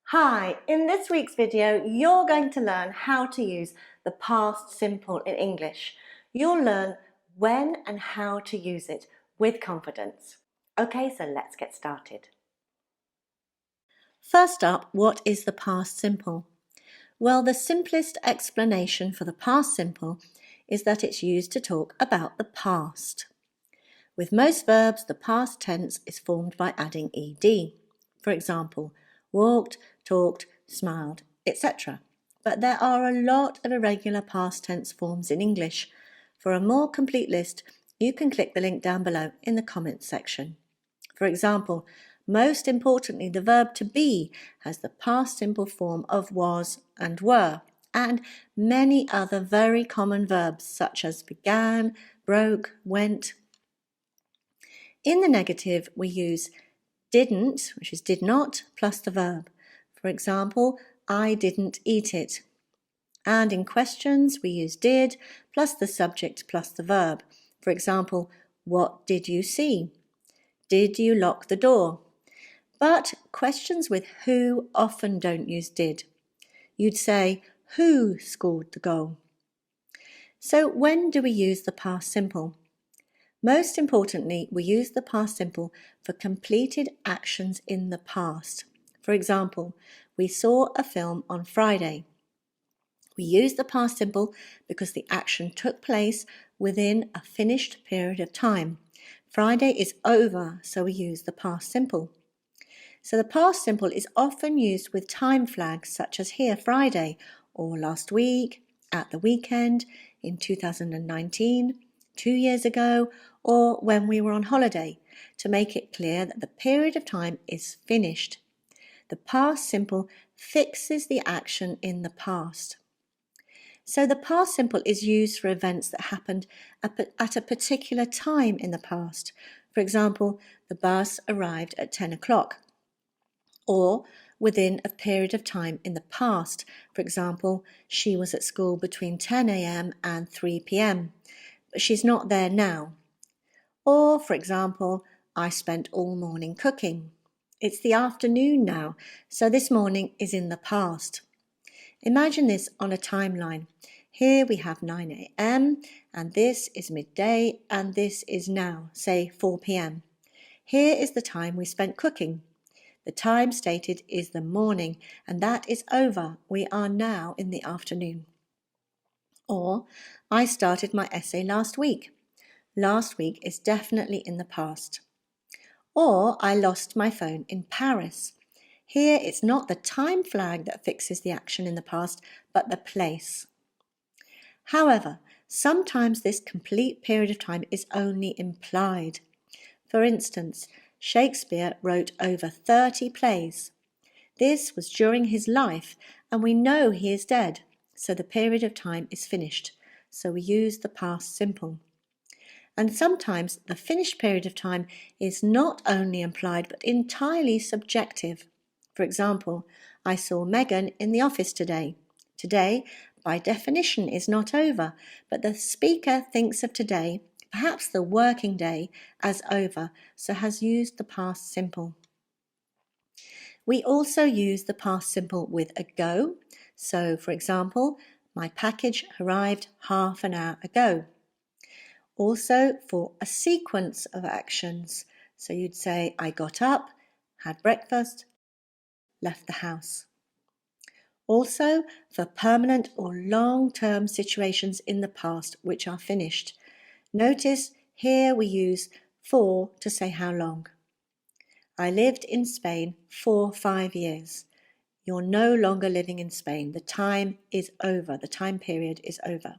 Hi, in this week's video, you're going to learn how to use the past simple in English. You'll learn when and how to use it with confidence. Okay, so let's get started. First up, what is the past simple? Well, the simplest explanation for the past simple is that it's used to talk about the past. With most verbs, the past tense is formed by adding ed. For example, walked, talked, smiled, etc. But there are a lot of irregular past tense forms in English. For a more complete list, you can click the link down below in the comments section. For example, most importantly, the verb to be has the past simple form of was and were, and many other very common verbs such as began, broke, went. In the negative, we use didn't, which is did not, plus the verb. For example, I didn't eat it. And in questions, we use did plus the subject plus the verb. For example, what did you see? Did you lock the door? But questions with who often don't use did. You'd say, who scored the goal? So when do we use the past simple? Most importantly, we use the past simple for completed actions in the past. For example, we saw a film on Friday. We use the past simple because the action took place within a finished period of time. Friday is over, so we use the past simple. So the past simple is often used with time flags such as here, Friday, or last week, at the weekend, in 2019, 2 years ago, or when we were on holiday, to make it clear that the period of time is finished. The past simple fixes the action in the past. So the past simple is used for events that happened at a particular time in the past. For example, the bus arrived at 10 o'clock. Or within a period of time in the past. For example, she was at school between 10 a.m. and 3 p.m., but she's not there now. Or, for example, I spent all morning cooking. It's the afternoon now, so this morning is in the past. Imagine this on a timeline. Here we have 9 a.m. and this is midday and this is now, say 4 p.m. Here is the time we spent cooking. The time stated is the morning, and that is over. We are now in the afternoon. Or, I started my essay last week. Last week is definitely in the past. Or, I lost my phone in Paris. Here it's not the time flag that fixes the action in the past, but the place. However, sometimes this complete period of time is only implied. For instance, Shakespeare wrote over 30 plays. This was during his life, and we know he is dead, so the period of time is finished, so we use the past simple. And sometimes the finished period of time is not only implied but entirely subjective. For example, I saw Megan in the office today. Today, by definition, is not over, but the speaker thinks of today, perhaps the working day, as over, so has used the past simple. We also use the past simple with ago. So, for example, my package arrived half an hour ago. Also for a sequence of actions. So you'd say, I got up, had breakfast, left the house. Also for permanent or long-term situations in the past which are finished. Notice here we use for to say how long. I lived in Spain for 5 years. You're no longer living in Spain. The time is over. The time period is over.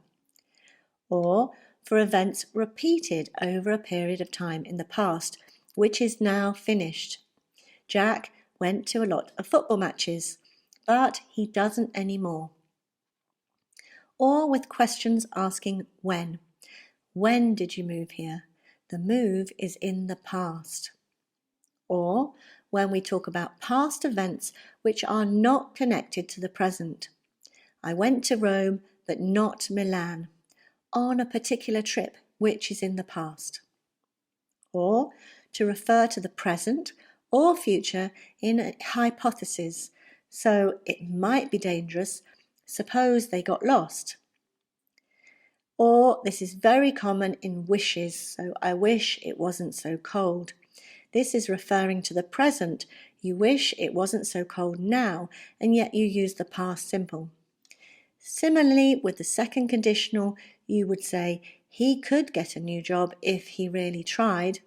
Or for events repeated over a period of time in the past, which is now finished. Jack went to a lot of football matches, but he doesn't anymore. Or with questions asking when. When did you move here? The move is in the past. Or when we talk about past events which are not connected to the present. I went to Rome, but not Milan, on a particular trip which is in the past. Or to refer to the present or future in a hypothesis. So it might be dangerous. Suppose they got lost. Or this is very common in wishes. So I wish it wasn't so cold. This is referring to the present. You wish it wasn't so cold now, and yet you use the past simple. Similarly, with the second conditional, you would say, he could get a new job if he really tried.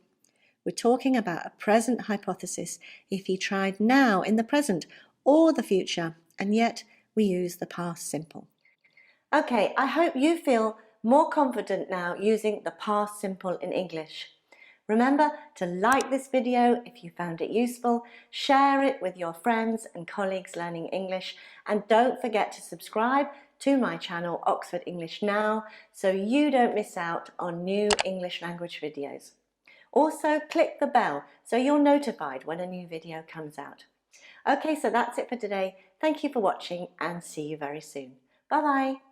We're talking about a present hypothesis, if he tried now in the present or the future, and yet we use the past simple. Okay, I hope you feel more confident now using the past simple in English. Remember to like this video if you found it useful, share it with your friends and colleagues learning English, and don't forget to subscribe to my channel Oxford English Now so you don't miss out on new English language videos. Also, click the bell so you're notified when a new video comes out. Okay, so that's it for today. Thank you for watching and see you very soon. Bye-bye.